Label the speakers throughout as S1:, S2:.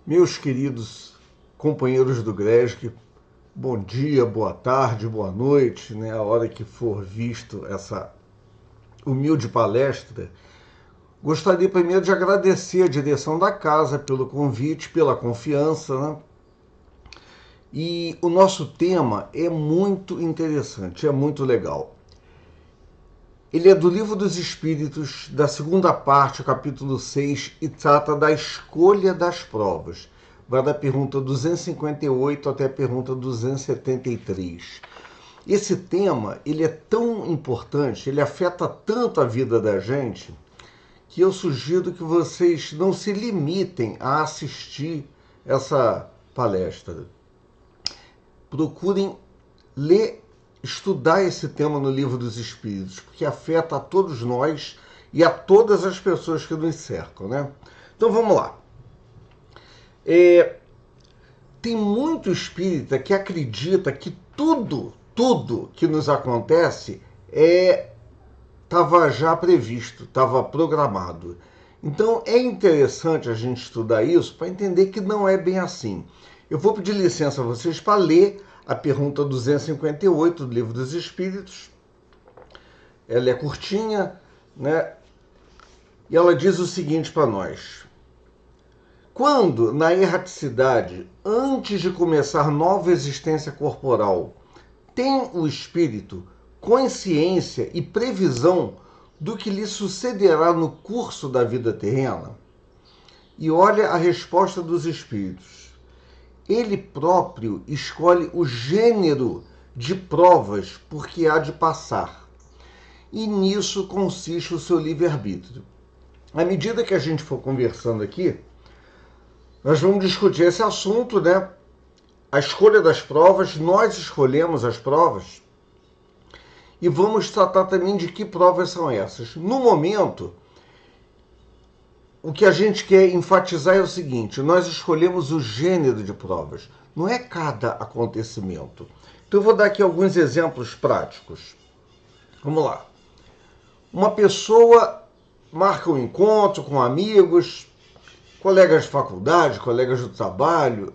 S1: Meus queridos companheiros do GRESG, bom dia, boa tarde, boa noite, né? A hora que for visto essa humilde palestra. Gostaria primeiro de agradecer a direção da casa pelo convite, pela confiança, né? E o nosso tema é muito interessante, é muito legal. Ele é do Livro dos Espíritos, da segunda parte, capítulo 6, e trata da escolha das provas. Vai da pergunta 258 até a pergunta 273. Esse tema, ele é tão importante, ele afeta tanto a vida da gente, que eu sugiro que vocês não se limitem a assistir essa palestra. Procurem ler, estudar esse tema no Livro dos Espíritos, porque afeta a todos nós e a todas as pessoas que nos cercam, né? Então vamos lá. Tem muito espírita que acredita que tudo que nos acontece estava já previsto, estava programado. Então é interessante a gente estudar isso para entender que não é bem assim. Eu vou pedir licença a vocês para ler a pergunta 258 do Livro dos Espíritos. Ela é curtinha, né? E ela diz o seguinte para nós: quando, na erraticidade, antes de começar nova existência corporal, tem o espírito consciência e previsão do que lhe sucederá no curso da vida terrena? E olha a resposta dos espíritos. Ele próprio escolhe o gênero de provas por que há de passar. E nisso consiste o seu livre-arbítrio. À medida que a gente for conversando aqui, nós vamos discutir esse assunto, né? A escolha das provas, nós escolhemos as provas e vamos tratar também de que provas são essas. No momento, o que a gente quer enfatizar é o seguinte: nós escolhemos o gênero de provas, não é cada acontecimento. Então eu vou dar aqui alguns exemplos práticos. Vamos lá. Uma pessoa marca um encontro com amigos, colegas de faculdade, colegas do trabalho,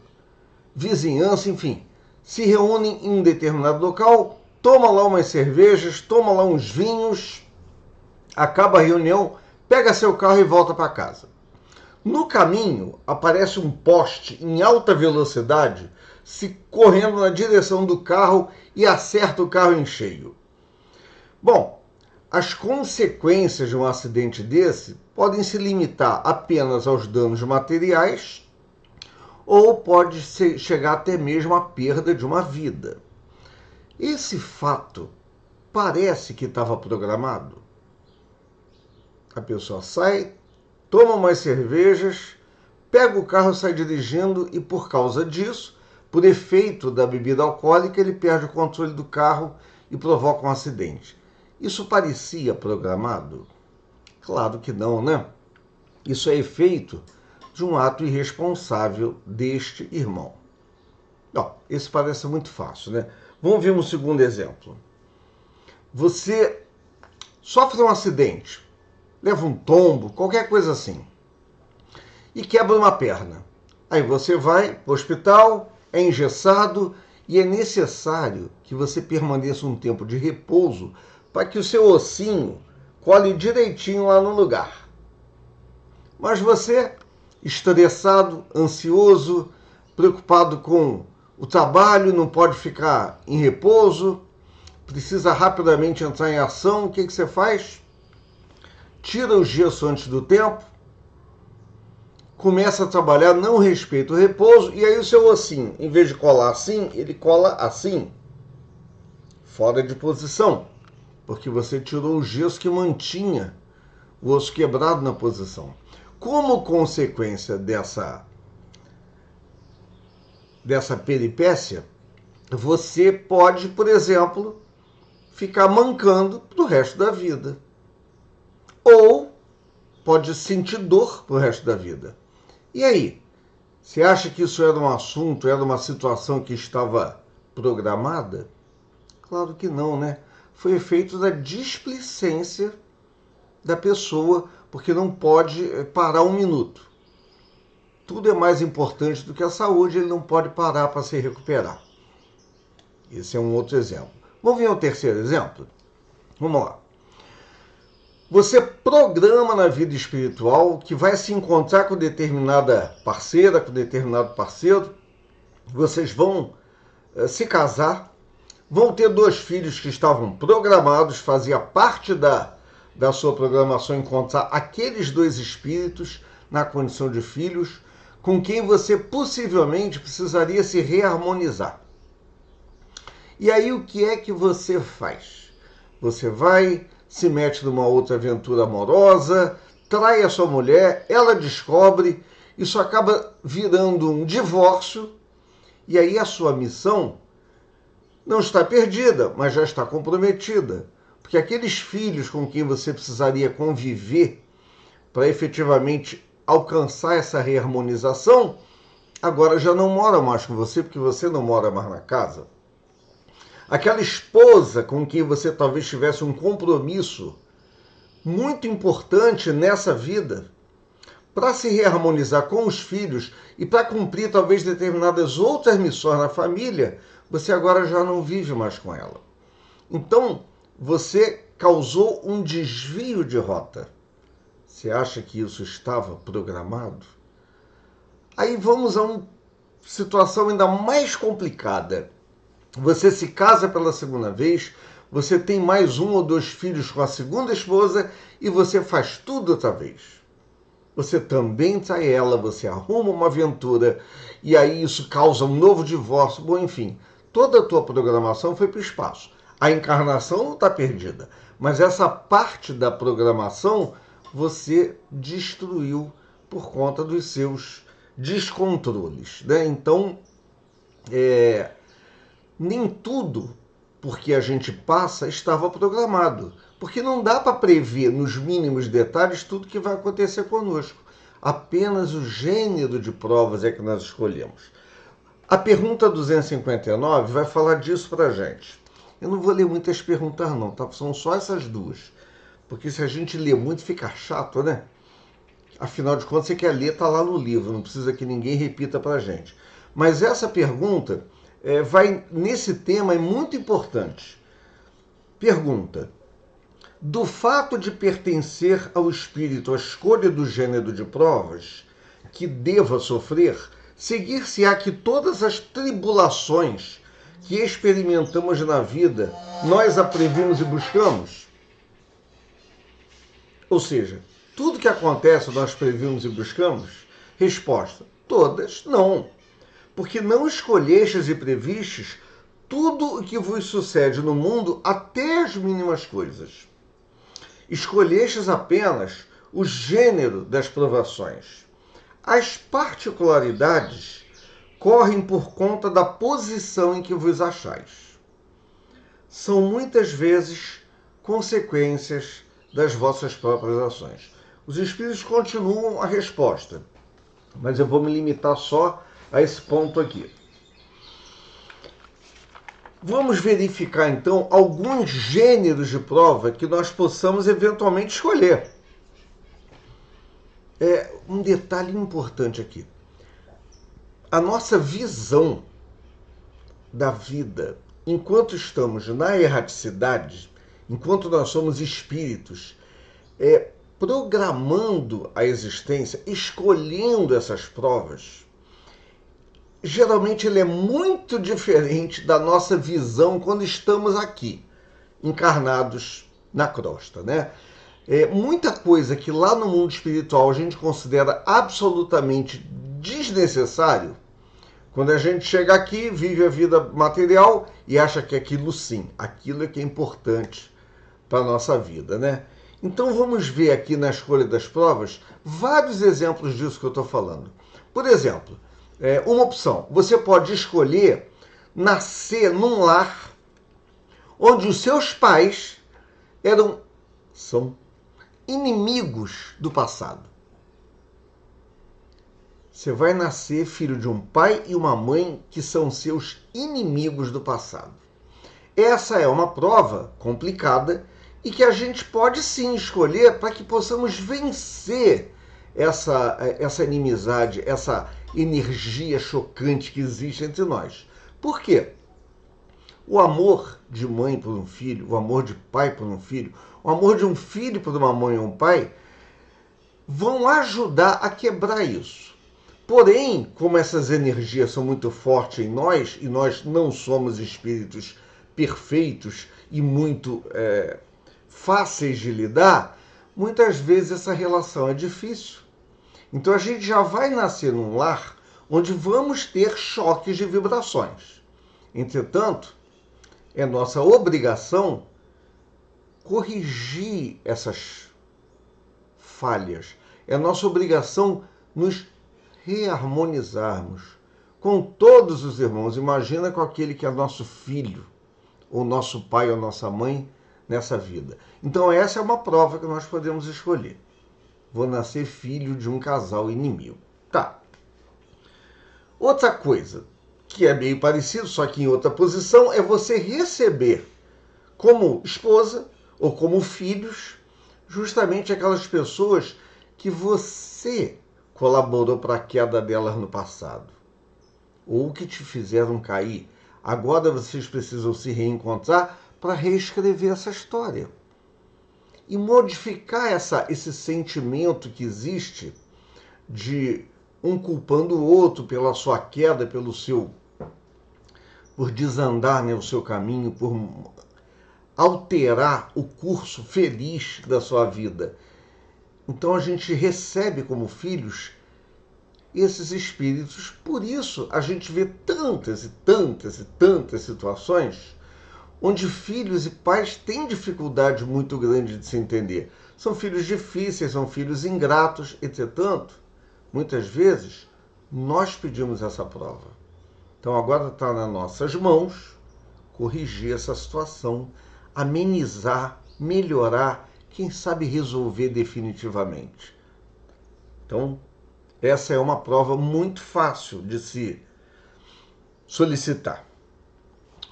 S1: vizinhança, enfim, se reúnem em um determinado local, toma lá umas cervejas, toma lá uns vinhos, acaba a reunião, pega seu carro e volta para casa. No caminho, aparece um poste em alta velocidade, se correndo na direção do carro e acerta o carro em cheio. Bom, as consequências de um acidente desse podem se limitar apenas aos danos materiais ou pode chegar até mesmo à perda de uma vida. Esse fato parece que estava programado. A pessoa sai, toma umas cervejas, pega o carro, sai dirigindo e por causa disso, por efeito da bebida alcoólica, ele perde o controle do carro e provoca um acidente. Isso parecia programado? Claro que não, né? Isso é efeito de um ato irresponsável deste irmão. Ó, esse parece muito fácil, né? Vamos ver um segundo exemplo. Você sofre um acidente, leva um tombo, qualquer coisa assim, e quebra uma perna. Aí você vai para o hospital, é engessado e é necessário que você permaneça um tempo de repouso para que o seu ossinho cole direitinho lá no lugar. Mas você, estressado, ansioso, preocupado com o trabalho, não pode ficar em repouso, precisa rapidamente entrar em ação, o que você faz? Tira o gesso antes do tempo, começa a trabalhar, não respeita o repouso, e aí o seu ossinho, em vez de colar assim, ele cola assim, fora de posição, porque você tirou o gesso que mantinha o osso quebrado na posição. Como consequência dessa peripécia, você pode, por exemplo, ficar mancando pro resto da vida. Ou pode sentir dor pro resto da vida. E aí? Você acha que isso era um assunto, era uma situação que estava programada? Claro que não, né? Foi efeito da displicência da pessoa, porque não pode parar um minuto. tudo é mais importante do que a saúde, ele não pode parar para se recuperar. Esse é um outro exemplo. Vamos ver o terceiro exemplo? Vamos lá. Você programa na vida espiritual que vai se encontrar com determinada parceira, com determinado parceiro, vocês vão se casar, vão ter 2 filhos que estavam programados, fazia parte da sua programação encontrar aqueles 2 espíritos na condição de filhos, com quem você possivelmente precisaria se reharmonizar. E aí o que é que você faz? Você vai, se mete numa outra aventura amorosa, trai a sua mulher, ela descobre, isso acaba virando um divórcio, e aí a sua missão não está perdida, mas já está comprometida. Porque aqueles filhos com quem você precisaria conviver para efetivamente alcançar essa reharmonização, agora já não moram mais com você, porque você não mora mais na casa. Aquela esposa com quem você talvez tivesse um compromisso muito importante nessa vida, para se reharmonizar com os filhos e para cumprir talvez determinadas outras missões na família, você agora já não vive mais com ela. Então, você causou um desvio de rota. Você acha que isso estava programado? Aí vamos a uma situação ainda mais complicada. Você se casa pela segunda vez, você tem mais 1 ou 2 filhos com a segunda esposa e você faz tudo outra vez. Você também trai ela, você arruma uma aventura e aí isso causa um novo divórcio. Bom, enfim, toda a tua programação foi para o espaço. A encarnação não está perdida, mas essa parte da programação você destruiu por conta dos seus descontroles, né? Então, nem tudo porque a gente passa estava programado. Porque não dá para prever nos mínimos detalhes tudo que vai acontecer conosco. Apenas o gênero de provas é que nós escolhemos. A pergunta 259 vai falar disso para a gente. Eu não vou ler muitas perguntas não, tá? São só essas 2. Porque se a gente ler muito fica chato, né? Afinal de contas, você quer ler, tá lá no livro, não precisa que ninguém repita para a gente. Mas essa pergunta vai nesse tema, é muito importante. Pergunta: do fato de pertencer ao espírito a escolha do gênero de provas que deva sofrer, seguir-se-á que todas as tribulações que experimentamos na vida, nós a previmos e buscamos? Ou seja, tudo que acontece nós previmos e buscamos? Resposta: todas não. Porque não escolhestes e previstes tudo o que vos sucede no mundo, até as mínimas coisas. Escolhestes apenas o gênero das provações. As particularidades correm por conta da posição em que vos achais. São muitas vezes consequências das vossas próprias ações. Os espíritos continuam a resposta, mas eu vou me limitar só a esse ponto aqui. Vamos verificar, então, alguns gêneros de prova que nós possamos eventualmente escolher. Um detalhe importante aqui. A nossa visão da vida, enquanto estamos na erraticidade, enquanto nós somos espíritos, programando a existência, escolhendo essas provas, geralmente ele é muito diferente da nossa visão quando estamos aqui, encarnados na crosta, né? Muita coisa que lá no mundo espiritual a gente considera absolutamente desnecessário, quando a gente chega aqui, vive a vida material e acha que aquilo sim, aquilo é que é importante para a nossa vida, né? Então vamos ver aqui na escolha das provas vários exemplos disso que eu estou falando. Por exemplo, uma opção, você pode escolher nascer num lar onde os seus pais são inimigos do passado. Você vai nascer filho de um pai e uma mãe que são seus inimigos do passado. Essa é uma prova complicada e que a gente pode sim escolher para que possamos vencer essa inimizade, essa energia chocante que existe entre nós. Por quê? O amor de mãe por um filho, o amor de pai por um filho, o amor de um filho por uma mãe ou um pai, vão ajudar a quebrar isso. Porém, como essas energias são muito fortes em nós, e nós não somos espíritos perfeitos e muito fáceis de lidar, muitas vezes essa relação é difícil. Então a gente já vai nascer num lar onde vamos ter choques de vibrações. Entretanto, é nossa obrigação corrigir essas falhas. É nossa obrigação nos reharmonizarmos com todos os irmãos. Imagina com aquele que é nosso filho, ou nosso pai ou nossa mãe nessa vida. Então essa é uma prova que nós podemos escolher. Vou nascer filho de um casal inimigo. Tá. Outra coisa, que é meio parecido, só que em outra posição, é você receber como esposa ou como filhos justamente aquelas pessoas que você colaborou para a queda delas no passado, ou que te fizeram cair. Agora vocês precisam se reencontrar para reescrever essa história e modificar esse sentimento que existe de um culpando o outro pela sua queda, por desandar, né, o seu caminho, por alterar o curso feliz da sua vida. Então a gente recebe como filhos esses espíritos. Por isso a gente vê tantas e tantas e tantas situações onde filhos e pais têm dificuldade muito grande de se entender. São filhos difíceis, são filhos ingratos, entretanto, muitas vezes nós pedimos essa prova. Então agora está nas nossas mãos corrigir essa situação, amenizar, melhorar, quem sabe resolver definitivamente. Então, essa é uma prova muito fácil de se solicitar.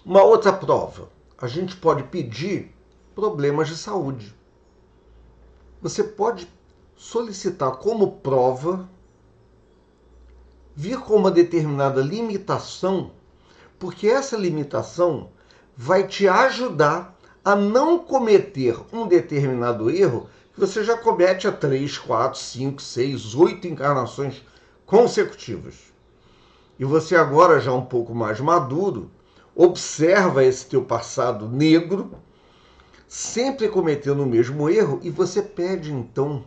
S1: Uma outra prova, a gente pode pedir problemas de saúde. Você pode solicitar como prova vir com uma determinada limitação, porque essa limitação vai te ajudar a não cometer um determinado erro que você já comete há 3, 4, 5, 6, 8 encarnações consecutivas. E você agora, já um pouco mais maduro, observa esse teu passado negro, sempre cometendo o mesmo erro, e você pede então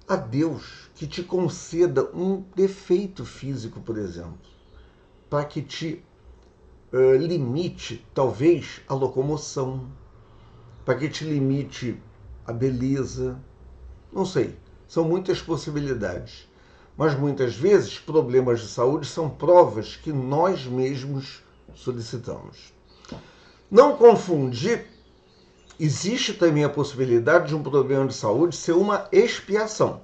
S1: a Deus que te conceda um defeito físico, por exemplo, para que te limite, talvez, a locomoção, para que te limite a beleza, não sei, são muitas possibilidades. Mas muitas vezes problemas de saúde são provas que nós mesmos solicitamos. Não confundir, existe também a possibilidade de um problema de saúde ser uma expiação.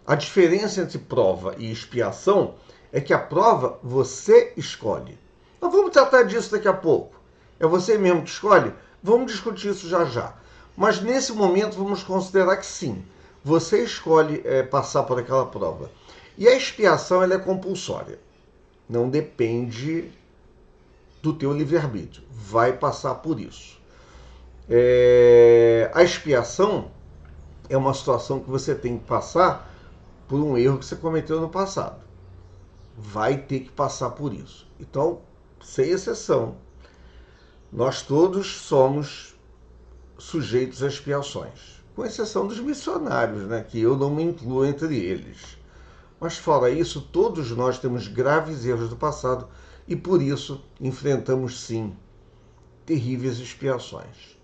S1: A diferença entre prova e expiação é que a prova você escolhe. Nós vamos tratar disso daqui a pouco. É você mesmo que escolhe? Vamos discutir isso já já. Mas nesse momento vamos considerar que sim, você escolhe passar por aquela prova. E a expiação ela é compulsória. Não depende do teu livre-arbítrio. Vai passar por isso. A expiação é uma situação que você tem que passar por um erro que você cometeu no passado. Vai ter que passar por isso. Então, sem exceção, nós todos somos sujeitos a expiações. Com exceção dos missionários, né, que eu não me incluo entre eles. Mas fora isso, todos nós temos graves erros do passado e por isso enfrentamos sim terríveis expiações.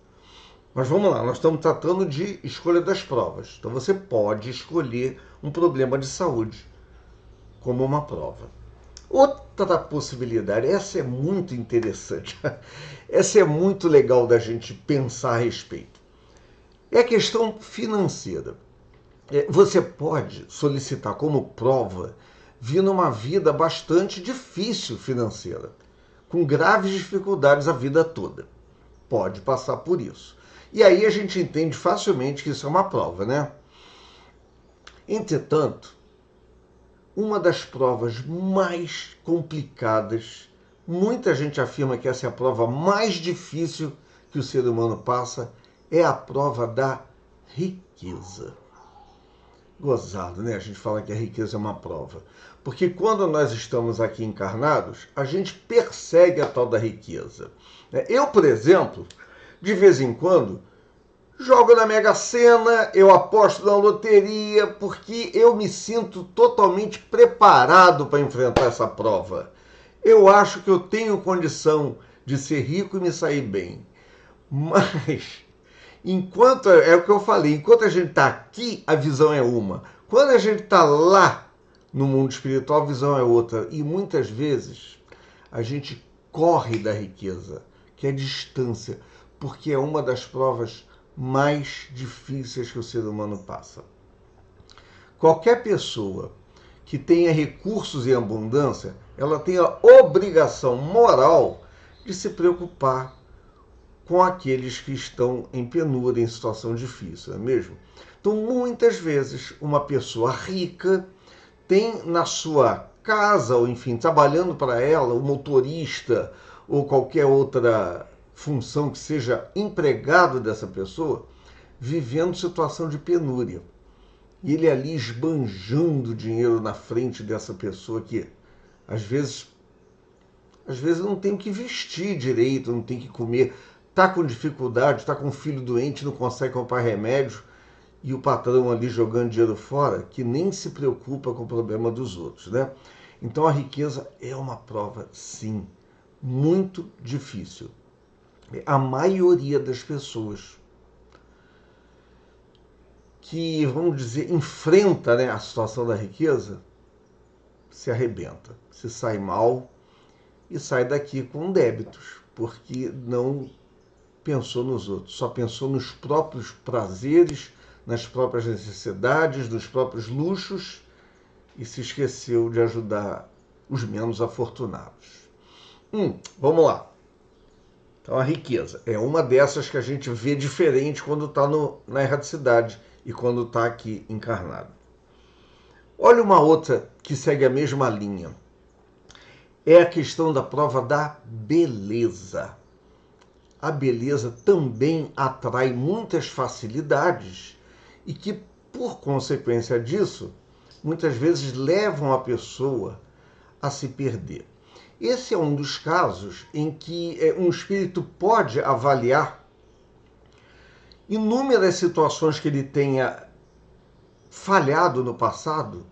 S1: Mas vamos lá, nós estamos tratando de escolha das provas. Então você pode escolher um problema de saúde como uma prova. Outra possibilidade, essa é muito interessante, essa é muito legal da gente pensar a respeito, é a questão financeira. Você pode solicitar como prova vir numa vida bastante difícil financeira, com graves dificuldades a vida toda. Pode passar por isso. E aí a gente entende facilmente que isso é uma prova, né? Entretanto, uma das provas mais complicadas, muita gente afirma que essa é a prova mais difícil que o ser humano passa, é a prova da riqueza. Gozado, né? A gente fala que a riqueza é uma prova. Porque quando nós estamos aqui encarnados, a gente persegue a tal da riqueza. Eu, por exemplo, de vez em quando, jogo na Mega Sena, eu aposto na loteria, porque eu me sinto totalmente preparado para enfrentar essa prova. Eu acho que eu tenho condição de ser rico e me sair bem. Mas, enquanto, é o que eu falei, enquanto a gente está aqui, a visão é uma. Quando a gente está lá no mundo espiritual, a visão é outra. E muitas vezes a gente corre da riqueza, que é distância, porque é uma das provas mais difíceis que o ser humano passa. Qualquer pessoa que tenha recursos em abundância, ela tem a obrigação moral de se preocupar com aqueles que estão em penúria, em situação difícil, não é mesmo? Então, muitas vezes, uma pessoa rica tem na sua casa, ou enfim, trabalhando para ela, o motorista ou qualquer outra função que seja empregado dessa pessoa, vivendo situação de penúria. E ele ali esbanjando dinheiro na frente dessa pessoa que, às vezes não tem o que vestir direito, não tem o que comer, está com dificuldade, está com um filho doente, não consegue comprar remédio, e o patrão ali jogando dinheiro fora, que nem se preocupa com o problema dos outros, né? Então a riqueza é uma prova, sim, muito difícil. A maioria das pessoas que, vamos dizer, enfrenta, né, a situação da riqueza, se arrebenta, se sai mal e sai daqui com débitos, porque não pensou nos outros, só pensou nos próprios prazeres, nas próprias necessidades, nos próprios luxos e se esqueceu de ajudar os menos afortunados. Vamos lá. Então a riqueza é uma dessas que a gente vê diferente quando está na erradicidade e quando está aqui encarnado. Olha uma outra que segue a mesma linha. É a questão da prova da beleza. A beleza também atrai muitas facilidades e que, por consequência disso, muitas vezes levam a pessoa a se perder. Esse é um dos casos em que um espírito pode avaliar inúmeras situações que ele tenha falhado no passado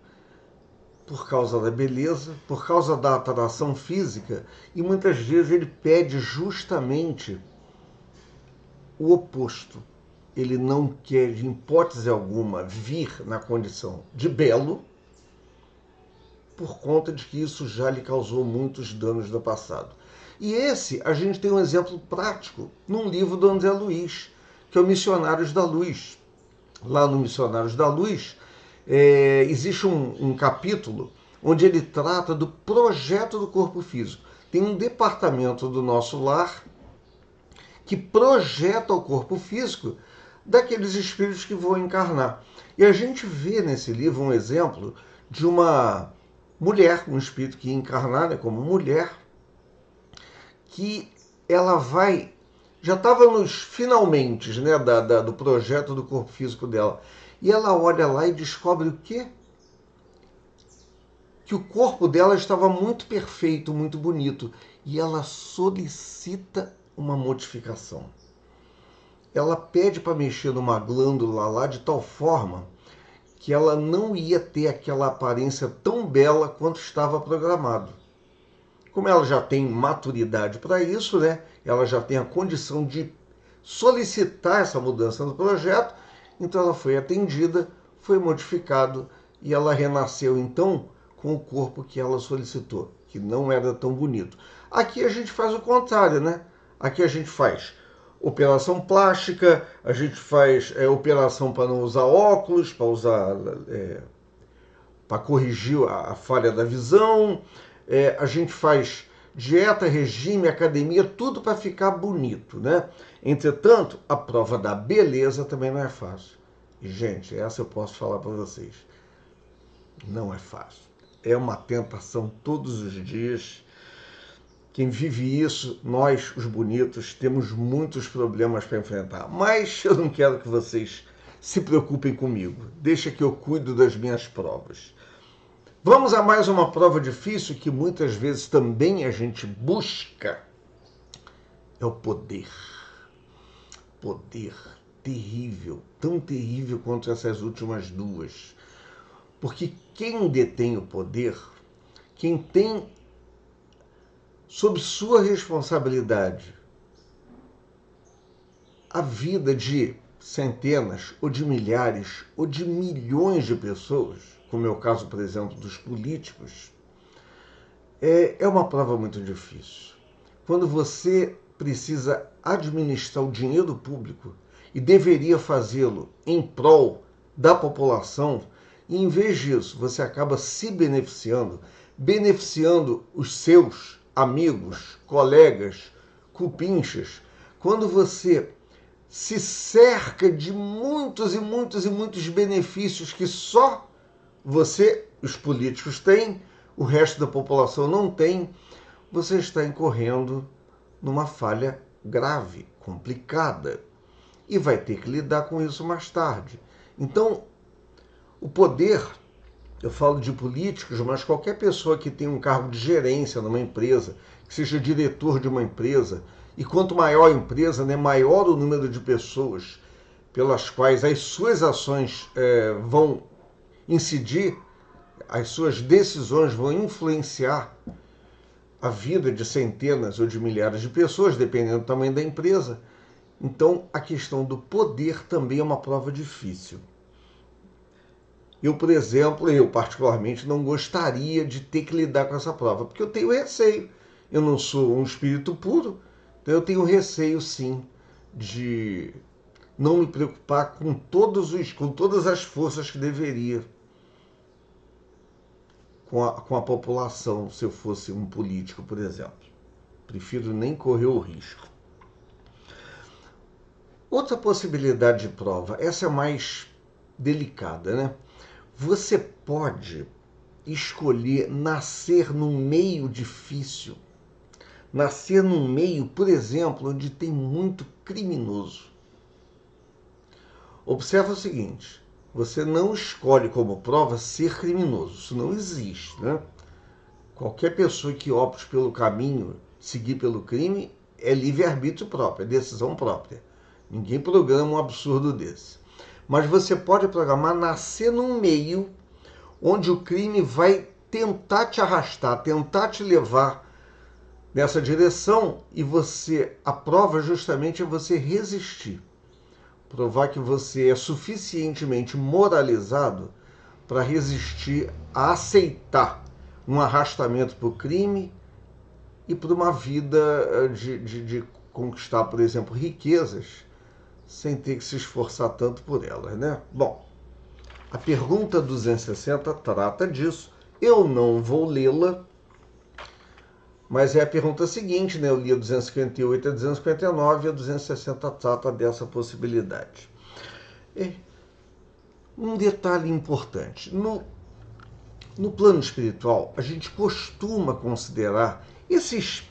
S1: por causa da beleza, por causa da atração física, e muitas vezes ele pede justamente o oposto. Ele não quer, em hipótese alguma, vir na condição de belo, por conta de que isso já lhe causou muitos danos no passado. E a gente tem um exemplo prático num livro do André Luiz, que é o Missionários da Luz. Lá no Missionários da Luz, existe um capítulo onde ele trata do projeto do corpo físico. Tem um departamento do nosso lar que projeta o corpo físico daqueles espíritos que vão encarnar. E a gente vê nesse livro um exemplo de uma mulher, um espírito que ia encarnar, né, como mulher, que ela vai... Já estava nos finalmente, né, do projeto do corpo físico dela. E ela olha lá e descobre o quê? Que o corpo dela estava muito perfeito, muito bonito. E ela solicita uma modificação. Ela pede para mexer numa glândula lá de tal forma que ela não ia ter aquela aparência tão bela quanto estava programado. Como ela já tem maturidade para isso, né? Ela já tem a condição de solicitar essa mudança no projeto, então ela foi atendida, foi modificado e ela renasceu então com o corpo que ela solicitou, que não era tão bonito. Aqui a gente faz o contrário, né? Aqui a gente faz operação plástica, a gente faz operação para não usar óculos, para usar para corrigir a falha da visão, a gente faz dieta, regime, academia, tudo para ficar bonito, né? Entretanto, a prova da beleza também não é fácil. E, gente, essa eu posso falar para vocês. Não é fácil. É uma tentação todos os dias. Quem vive isso, nós, os bonitos, temos muitos problemas para enfrentar. Mas eu não quero que vocês se preocupem comigo. Deixa que eu cuido das minhas provas. Vamos a mais uma prova difícil que muitas vezes também a gente busca. É o poder. Poder terrível, tão terrível quanto essas últimas duas. Porque quem detém o poder, quem tem sob sua responsabilidade a vida de centenas, ou de milhares, ou de milhões de pessoas, como é o caso, por exemplo, dos políticos, é uma prova muito difícil. Quando você precisa administrar o dinheiro público e deveria fazê-lo em prol da população, e em vez disso você acaba se beneficiando os seus amigos, colegas, cupinchas, quando você se cerca de muitos e muitos e muitos benefícios que só você, os políticos, têm, o resto da população não tem, você está incorrendo numa falha grave, complicada, e vai ter que lidar com isso mais tarde. Então, o poder, eu falo de políticos, mas qualquer pessoa que tenha um cargo de gerência numa empresa, que seja diretor de uma empresa, e quanto maior a empresa, né, maior o número de pessoas pelas quais as suas ações vão incidir, as suas decisões vão influenciar a vida de centenas ou de milhares de pessoas, dependendo do tamanho da empresa. Então, a questão do poder também é uma prova difícil. Eu, por exemplo, eu particularmente não gostaria de ter que lidar com essa prova, porque eu tenho receio. Eu não sou um espírito puro, então eu tenho receio, sim, de não me preocupar com todas as forças que deveria com a população, se eu fosse um político, por exemplo. Prefiro nem correr o risco. Outra possibilidade de prova, essa é mais delicada, né? Você pode escolher nascer num meio difícil, nascer num meio, por exemplo, onde tem muito criminoso. Observa o seguinte, você não escolhe como prova ser criminoso, isso não existe, né? Qualquer pessoa que opte pelo caminho, seguir pelo crime, é livre-arbítrio próprio, é decisão própria. Ninguém programa um absurdo desse. Mas você pode programar nascer num meio onde o crime vai tentar te arrastar, tentar te levar nessa direção, e a prova justamente é você resistir. Provar que você é suficientemente moralizado para resistir a aceitar um arrastamento para o crime e para uma vida de conquistar, por exemplo, riquezas sem ter que se esforçar tanto por elas, né? Bom, a pergunta 260 trata disso. Eu não vou lê-la, mas é a pergunta seguinte, né? Eu li a 258 e a 259, e a 260 trata dessa possibilidade. Um detalhe importante. No plano espiritual, a gente costuma considerar esses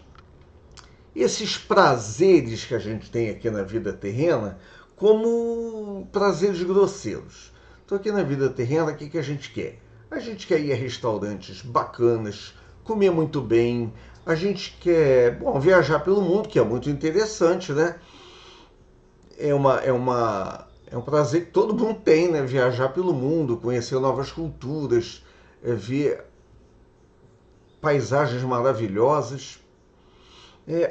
S1: prazeres que a gente tem aqui na vida terrena como prazeres grosseiros. Então, aqui na vida terrena, o que a gente quer? A gente quer ir a restaurantes bacanas, comer muito bem, a gente quer, viajar pelo mundo, que é muito interessante, né? É um prazer que todo mundo tem, né? Viajar pelo mundo, conhecer novas culturas, ver paisagens maravilhosas.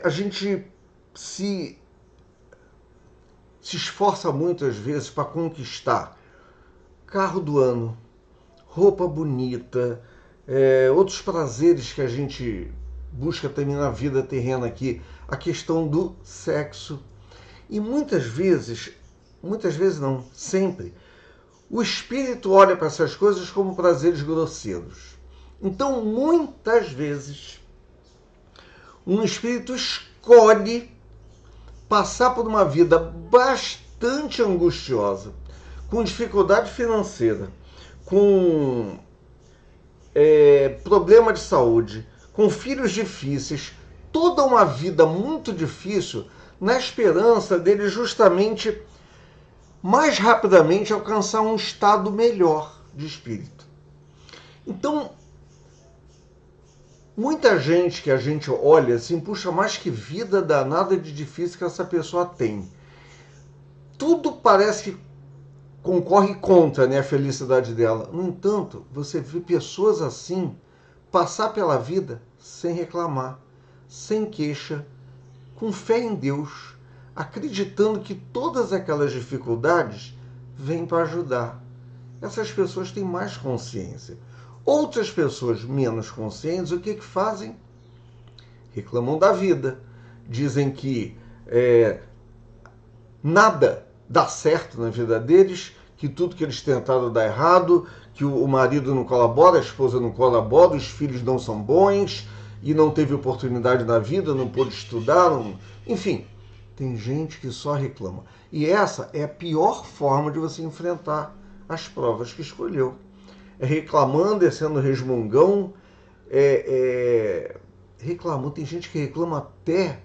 S1: A gente se esforça muito às vezes para conquistar carro do ano, roupa bonita, outros prazeres que a gente busca também na vida terrena aqui, a questão do sexo. E muitas vezes não, sempre, o espírito olha para essas coisas como prazeres grosseiros. Então, muitas vezes, um espírito escolhe passar por uma vida bastante angustiosa, com dificuldade financeira, com problema de saúde, com filhos difíceis, toda uma vida muito difícil, na esperança dele justamente mais rapidamente alcançar um estado melhor de espírito. Então, muita gente que a gente olha assim, puxa, mas que vida danada de difícil que essa pessoa tem. Tudo parece que concorre contra, né, a felicidade dela. No entanto, você vê pessoas assim passar pela vida sem reclamar, sem queixa, com fé em Deus, acreditando que todas aquelas dificuldades vêm para ajudar. Essas pessoas têm mais consciência. Outras pessoas menos conscientes, o que fazem? Reclamam da vida. Dizem que nada dá certo na vida deles, que tudo que eles tentaram dá errado, que o marido não colabora, a esposa não colabora, os filhos não são bons e não teve oportunidade na vida, não pôde estudar, enfim. Tem gente que só reclama. E essa é a pior forma de você enfrentar as provas que escolheu. É reclamando, é sendo resmungão, reclamando. Tem gente que reclama até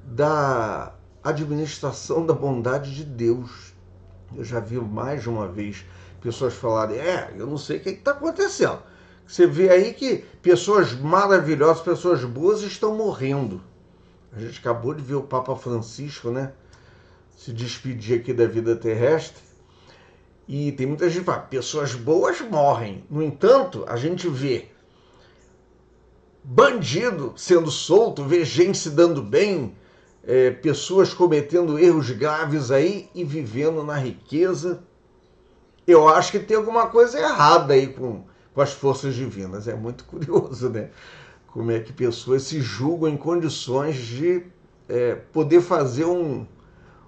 S1: da administração da bondade de Deus. Eu já vi mais de uma vez pessoas falarem, eu não sei o que está acontecendo. Você vê aí que pessoas maravilhosas, pessoas boas estão morrendo. A gente acabou de ver o Papa Francisco, né, se despedir aqui da vida terrestre. E tem muita gente que fala, pessoas boas morrem. No entanto, a gente vê bandido sendo solto, vê gente se dando bem, pessoas cometendo erros graves aí e vivendo na riqueza. Eu acho que tem alguma coisa errada aí com as forças divinas. É muito curioso, né? Como é que pessoas se julgam em condições de poder fazer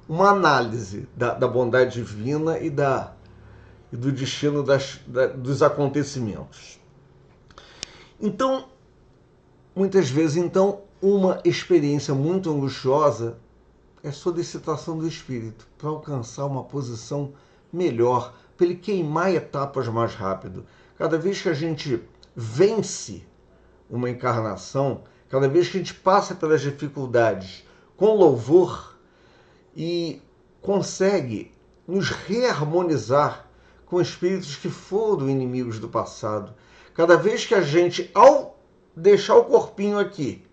S1: uma análise da bondade divina e do destino dos acontecimentos. Então, muitas vezes, uma experiência muito angustiosa é solicitação do espírito para alcançar uma posição melhor, para ele queimar etapas mais rápido. Cada vez que a gente vence uma encarnação, cada vez que a gente passa pelas dificuldades com louvor e consegue nos reharmonizar com espíritos que foram inimigos do passado, cada vez que a gente, ao deixar o corpinho aqui,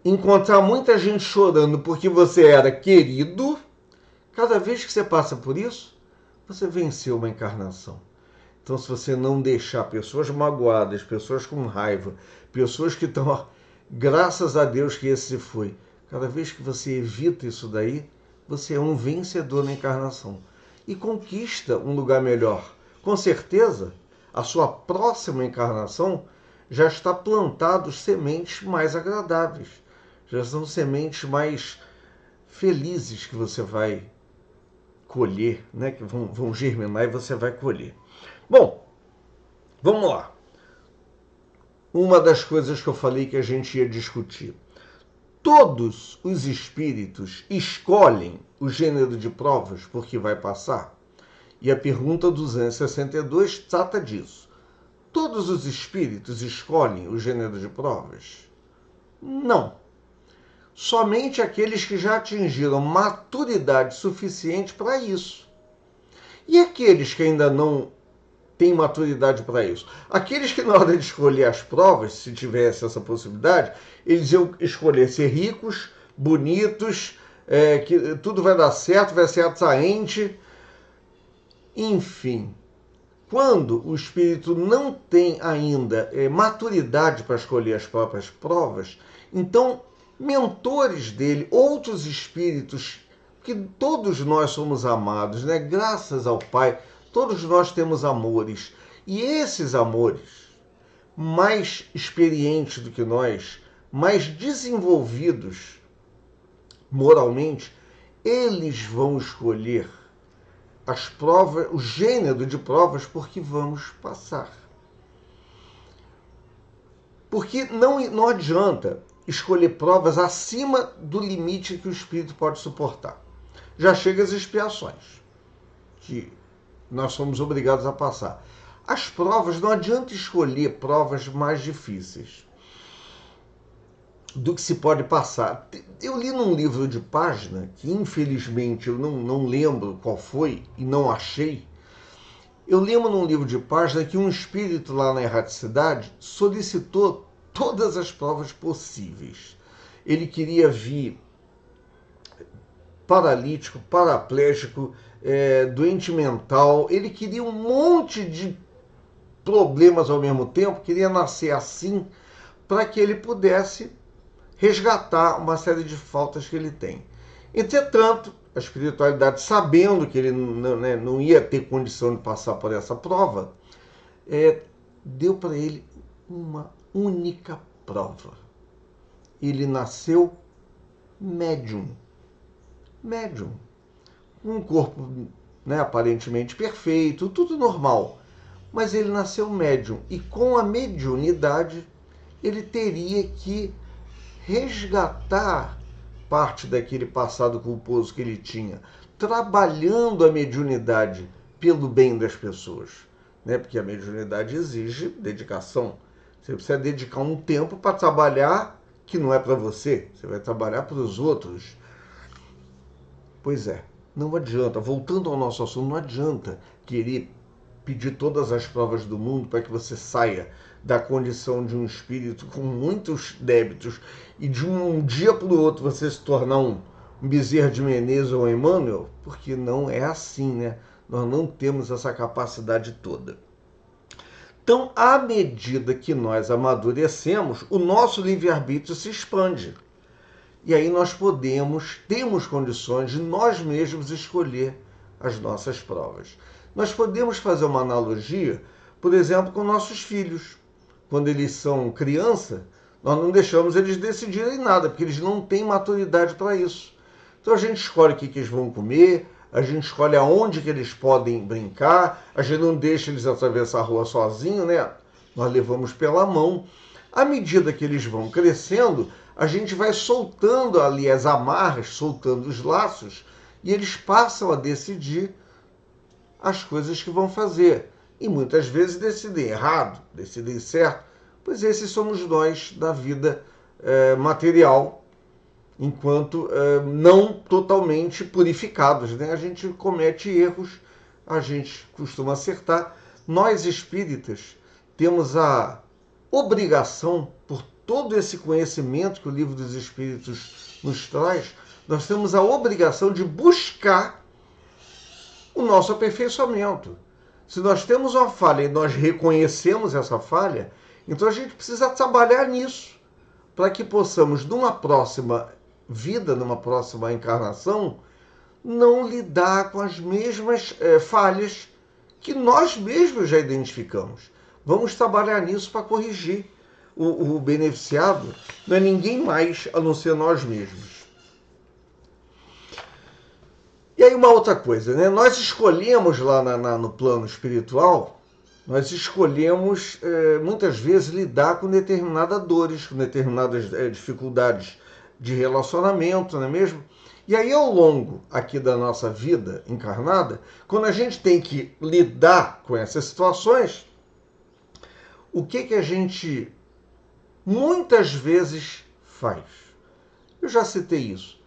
S1: encontrar muita gente chorando porque você era querido, cada vez que você passa por isso, você venceu uma encarnação. Então, se você não deixar pessoas magoadas, pessoas com raiva, pessoas que estão, graças a Deus que esse se foi, cada vez que você evita isso daí, você é um vencedor na encarnação e conquista um lugar melhor. Com certeza, a sua próxima encarnação já está plantado sementes mais agradáveis, já são sementes mais felizes que você vai colher, né? Que vão germinar e você vai colher. Bom, vamos lá. Uma das coisas que eu falei que a gente ia discutir. Todos os espíritos escolhem o gênero de provas por que vai passar? E a pergunta 262 trata disso. Todos os espíritos escolhem o gênero de provas? Não. Somente aqueles que já atingiram maturidade suficiente para isso. E aqueles que ainda não têm maturidade para isso? Aqueles que na hora de escolher as provas, se tivesse essa possibilidade, eles iam escolher ser ricos, bonitos, que tudo vai dar certo, vai ser atraente. Enfim, quando o espírito não tem ainda maturidade para escolher as próprias provas, então mentores dele, outros espíritos, que todos nós somos amados, né? Graças ao Pai, todos nós temos amores. E esses amores, mais experientes do que nós, mais desenvolvidos moralmente, eles vão escolher as provas, o gênero de provas por que vamos passar. Porque não adianta escolher provas acima do limite que o espírito pode suportar. Já chega as expiações, que nós somos obrigados a passar. As provas, não adianta escolher provas mais difíceis do que se pode passar. Eu li num livro de página, que infelizmente eu não lembro qual foi e não achei. Eu lembro num livro de página que um espírito lá na erraticidade solicitou todas as provas possíveis. Ele queria vir paralítico, paraplégico, doente mental, ele queria um monte de problemas ao mesmo tempo, queria nascer assim, para que ele pudesse resgatar uma série de faltas que ele tem. Entretanto, a espiritualidade, sabendo que ele não ia ter condição de passar por essa prova, deu para ele uma única prova. Ele nasceu médium. Médium. Um corpo, né, aparentemente perfeito, tudo normal. Mas ele nasceu médium. E com a mediunidade, ele teria que resgatar parte daquele passado culposo que ele tinha, trabalhando a mediunidade pelo bem das pessoas, né? Porque a mediunidade exige dedicação. Você precisa dedicar um tempo para trabalhar que não é para você, você vai trabalhar para os outros. Pois é, não adianta, voltando ao nosso assunto, não adianta querer pedir todas as provas do mundo para que você saia da condição de um espírito com muitos débitos e de um dia para o outro você se tornar um Bezerra de Menezes ou um Emmanuel, porque não é assim, né? Nós não temos essa capacidade toda. Então, à medida que nós amadurecemos, o nosso livre-arbítrio se expande. E aí nós temos condições de nós mesmos escolher as nossas provas. Nós podemos fazer uma analogia, por exemplo, com nossos filhos. Quando eles são criança, nós não deixamos eles decidirem nada, porque eles não têm maturidade para isso. Então a gente escolhe o que eles vão comer, a gente escolhe aonde que eles podem brincar, a gente não deixa eles atravessar a rua sozinhos, né? Nós levamos pela mão. À medida que eles vão crescendo, a gente vai soltando ali as amarras, soltando os laços, e eles passam a decidir as coisas que vão fazer. E muitas vezes decidem errado, decidem certo, pois esses somos nós da vida material, enquanto não totalmente purificados, né? A gente comete erros, a gente costuma acertar. Nós espíritas temos a obrigação, por todo esse conhecimento que o Livro dos Espíritos nos traz, nós temos a obrigação de buscar o nosso aperfeiçoamento. Se nós temos uma falha e nós reconhecemos essa falha, então a gente precisa trabalhar nisso, para que possamos, numa próxima vida, numa próxima encarnação, não lidar com as mesmas falhas que nós mesmos já identificamos. Vamos trabalhar nisso para corrigir. O beneficiado não é ninguém mais a não ser nós mesmos. E aí uma outra coisa, né? Nós escolhemos lá no plano espiritual, nós escolhemos muitas vezes lidar com determinadas dores, com determinadas dificuldades de relacionamento, não é mesmo? E aí ao longo aqui da nossa vida encarnada, quando a gente tem que lidar com essas situações, o que a gente muitas vezes faz? Eu já citei isso.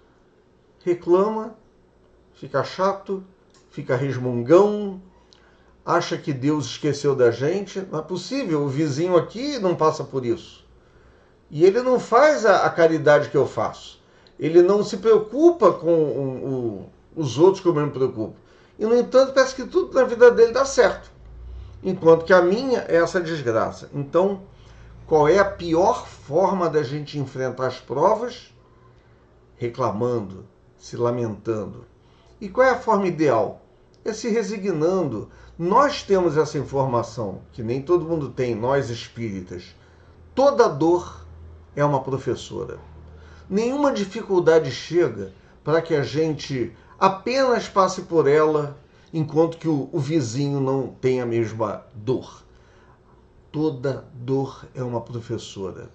S1: Reclama, fica chato, fica resmungão, acha que Deus esqueceu da gente. Não é possível, o vizinho aqui não passa por isso. E ele não faz a caridade que eu faço. Ele não se preocupa com os outros como eu me preocupo. E, no entanto, parece que tudo na vida dele dá certo. Enquanto que a minha é essa desgraça. Então, qual é a pior forma da gente enfrentar as provas? Reclamando, se lamentando. E qual é a forma ideal? É se resignando. Nós temos essa informação, que nem todo mundo tem, nós espíritas. Toda dor é uma professora. Nenhuma dificuldade chega para que a gente apenas passe por ela, enquanto que o vizinho não tem a mesma dor. Toda dor é uma professora.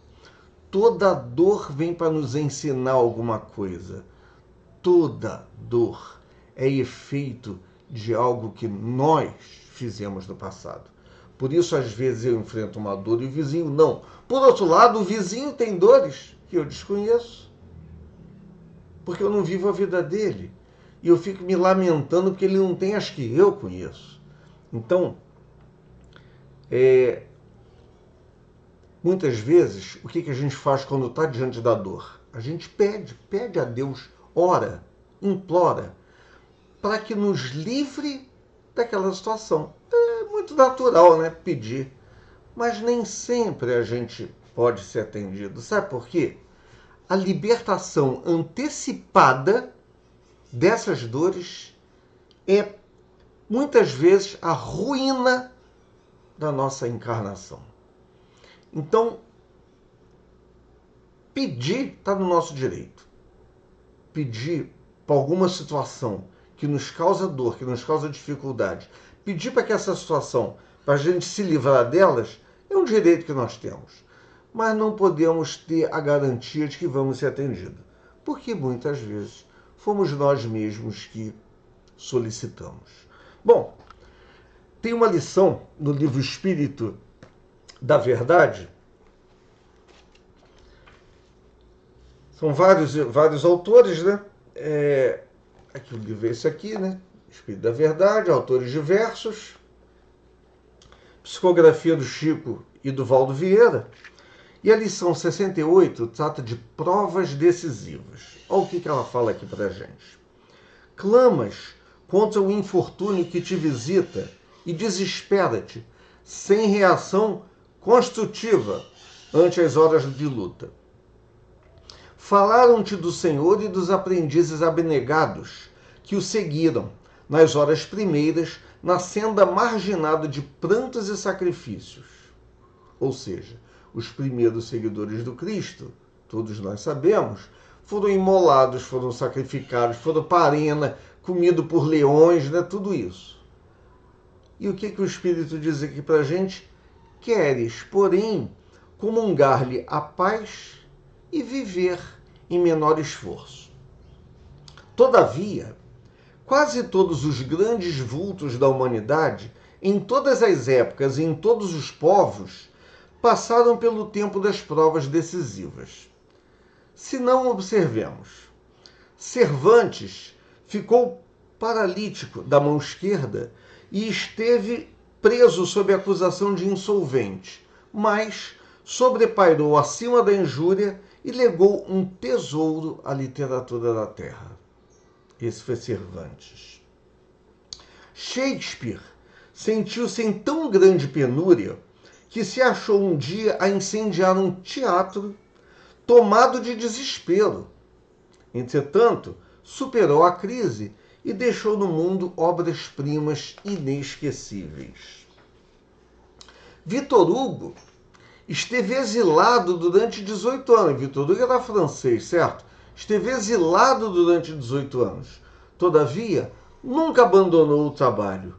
S1: Toda dor vem para nos ensinar alguma coisa. Toda dor é efeito de algo que nós fizemos no passado. Por isso, às vezes, eu enfrento uma dor e o vizinho não. Por outro lado, o vizinho tem dores que eu desconheço, porque eu não vivo a vida dele. E eu fico me lamentando porque ele não tem as que eu conheço. Então, muitas vezes, o que a gente faz quando está diante da dor? A gente pede a Deus, ora, implora, para que nos livre daquela situação. É muito natural, né? Pedir. Mas nem sempre a gente pode ser atendido. Sabe por quê? A libertação antecipada dessas dores é muitas vezes a ruína da nossa encarnação. Então, pedir está no nosso direito. Pedir para alguma situação que nos causa dor, que nos causa dificuldade, pedir para que essa situação, para a gente se livrar delas, é um direito que nós temos. Mas não podemos ter a garantia de que vamos ser atendidos, porque muitas vezes fomos nós mesmos que solicitamos. Bom, tem uma lição no livro Espírito da Verdade. São vários autores, né? Aqui o livro é esse aqui, né? Espírito da Verdade, autores diversos. Psicografia do Chico e do Valdo Vieira. E a lição 68 trata de provas decisivas. Olha o que ela fala aqui para a gente. Clamas contra o infortúnio que te visita e desespera-te, sem reação construtiva ante as horas de luta. Falaram-te do Senhor e dos aprendizes abnegados que o seguiram, nas horas primeiras, na senda marginada de prantos e sacrifícios. Ou seja, os primeiros seguidores do Cristo, todos nós sabemos, foram imolados, foram sacrificados, foram para a arena, comidos por leões, né? Tudo isso. E o que o Espírito diz aqui para a gente? Queres, porém, comungar-lhe a paz e viver em menor esforço. Todavia, quase todos os grandes vultos da humanidade, em todas as épocas e em todos os povos, passaram pelo tempo das provas decisivas. Se não observemos, Cervantes ficou paralítico da mão esquerda e esteve preso sob acusação de insolvente, mas sobrepairou acima da injúria e legou um tesouro à literatura da terra. Esse foi Cervantes. Shakespeare sentiu-se em tão grande penúria que se achou um dia a incendiar um teatro tomado de desespero. Entretanto, superou a crise e deixou no mundo obras-primas inesquecíveis. Victor Hugo esteve exilado durante 18 anos. Victor Hugo era francês, certo? Esteve exilado durante 18 anos. Todavia, nunca abandonou o trabalho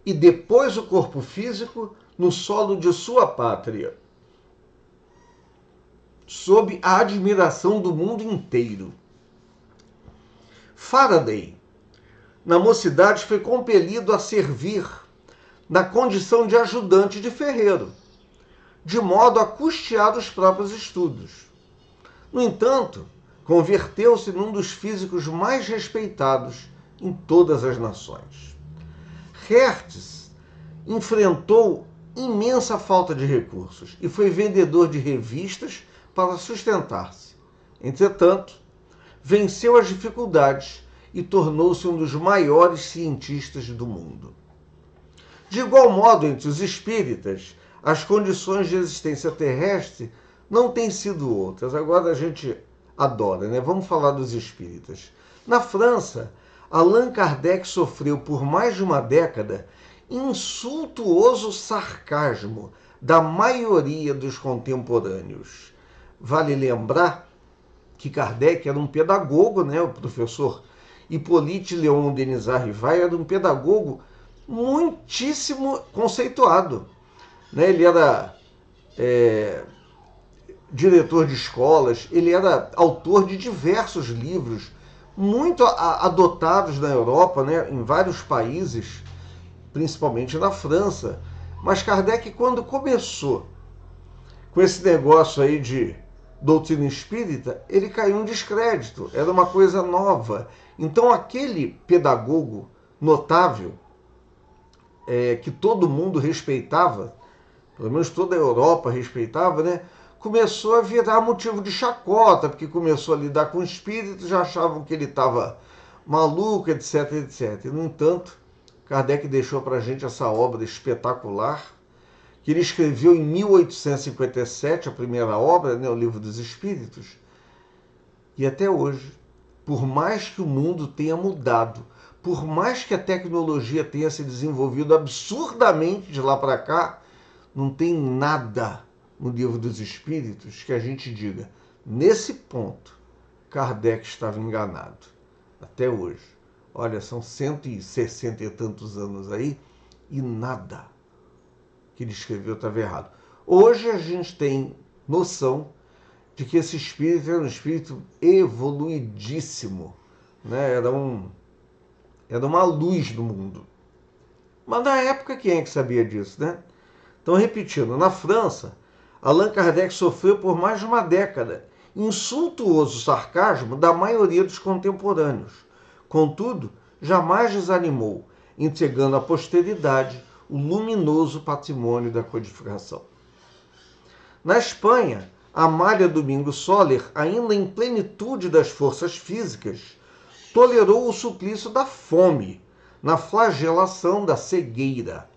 S1: e depois o corpo físico no solo de sua pátria, sob a admiração do mundo inteiro. Faraday, na mocidade, foi compelido a servir na condição de ajudante de ferreiro, de modo a custear os próprios estudos. No entanto, converteu-se num dos físicos mais respeitados em todas as nações. Hertz enfrentou imensa falta de recursos e foi vendedor de revistas para sustentar-se. Entretanto, venceu as dificuldades e tornou-se um dos maiores cientistas do mundo. De igual modo, entre os espíritas, as condições de existência terrestre não têm sido outras. Agora a gente adora, né? Vamos falar dos espíritas. Na França, Allan Kardec sofreu por mais de uma década insultuoso sarcasmo da maioria dos contemporâneos. Vale lembrar que Kardec era um pedagogo, né? O professor Hippolyte Léon Denisard Rivail era um pedagogo muitíssimo conceituado, né? Ele era diretor de escolas, ele era autor de diversos livros, muito adotados na Europa, né? Em vários países, principalmente na França, Mas Kardec, quando começou com esse negócio aí de doutrina espírita, ele caiu em descrédito, era uma coisa nova. Então aquele pedagogo notável, que todo mundo respeitava, pelo menos toda a Europa respeitava, né? Começou a virar motivo de chacota, porque começou a lidar com espíritos, já achavam que ele estava maluco, etc, etc. E, no entanto, Kardec deixou para a gente essa obra espetacular, que ele escreveu em 1857, a primeira obra, né, o Livro dos Espíritos, e até hoje, por mais que o mundo tenha mudado, por mais que a tecnologia tenha se desenvolvido absurdamente de lá para cá, não tem nada no Livro dos Espíritos que a gente diga, nesse ponto, Kardec estava enganado. Até hoje. Olha, são 160 e tantos anos aí e nada que ele escreveu estava errado. Hoje a gente tem noção de que esse espírito era um espírito evoluidíssimo, né? Era uma luz do mundo. Mas na época, quem é que sabia disso, né? Então, repetindo, na França, Allan Kardec sofreu por mais de uma década insultuoso sarcasmo da maioria dos contemporâneos. Contudo, jamais desanimou, entregando à posteridade o luminoso patrimônio da codificação. Na Espanha, Amália Domingos Soler, ainda em plenitude das forças físicas, tolerou o suplício da fome, na flagelação da cegueira.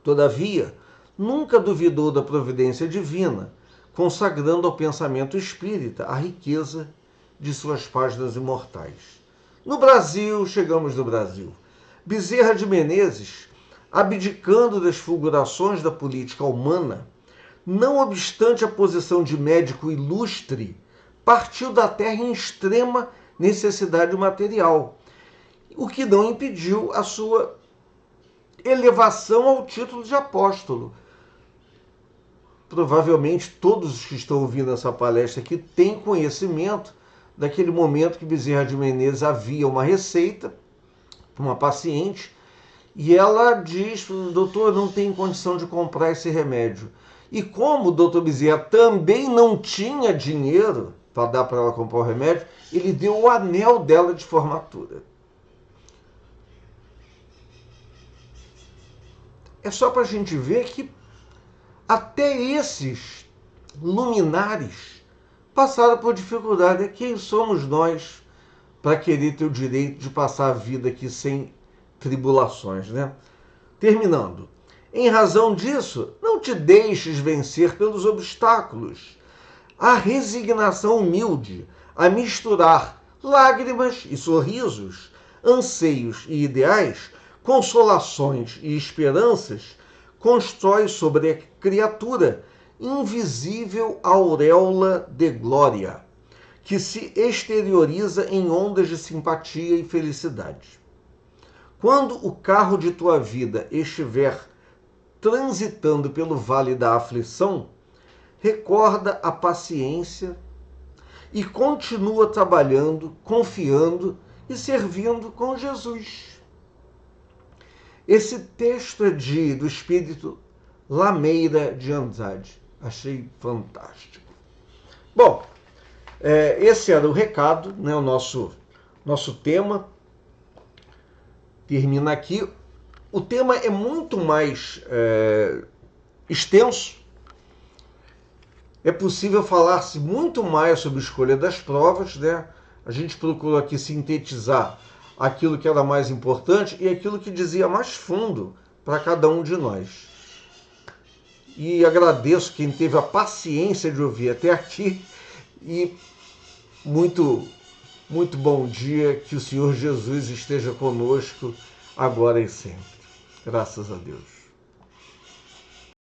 S1: Todavia, nunca duvidou da providência divina, consagrando ao pensamento espírita a riqueza de suas páginas imortais. No Brasil, chegamos no Brasil. Bezerra de Menezes, abdicando das fulgurações da política humana, não obstante a posição de médico ilustre, partiu da terra em extrema necessidade material, o que não impediu a sua elevação ao título de apóstolo. Provavelmente todos os que estão ouvindo essa palestra aqui têm conhecimento daquele momento que Bezerra de Menezes havia uma receita para uma paciente e ela diz, doutor, não tem condição de comprar esse remédio. E como o doutor Bezerra também não tinha dinheiro para dar para ela comprar o remédio, ele deu o anel dela de formatura. É só para a gente ver que até esses luminares passaram por dificuldade. Quem somos nós para querer ter o direito de passar a vida aqui sem tribulações, né? Terminando. Em razão disso, não te deixes vencer pelos obstáculos. A resignação humilde a misturar lágrimas e sorrisos, anseios e ideais, consolações e esperanças, constrói sobre a criatura invisível auréola de glória, que se exterioriza em ondas de simpatia e felicidade. Quando o carro de tua vida estiver transitando pelo vale da aflição, recorda a paciência e continua trabalhando, confiando e servindo com Jesus. Esse texto é do espírito Lameira de Andrade. Achei fantástico. Bom, esse era o recado, né, o nosso tema. Termina aqui. O tema é muito mais extenso. É possível falar-se muito mais sobre a escolha das provas, né? A gente procurou aqui sintetizar aquilo que era mais importante e aquilo que dizia mais fundo para cada um de nós. E agradeço quem teve a paciência de ouvir até aqui e muito bom dia, que o Senhor Jesus esteja conosco agora e sempre. Graças a Deus.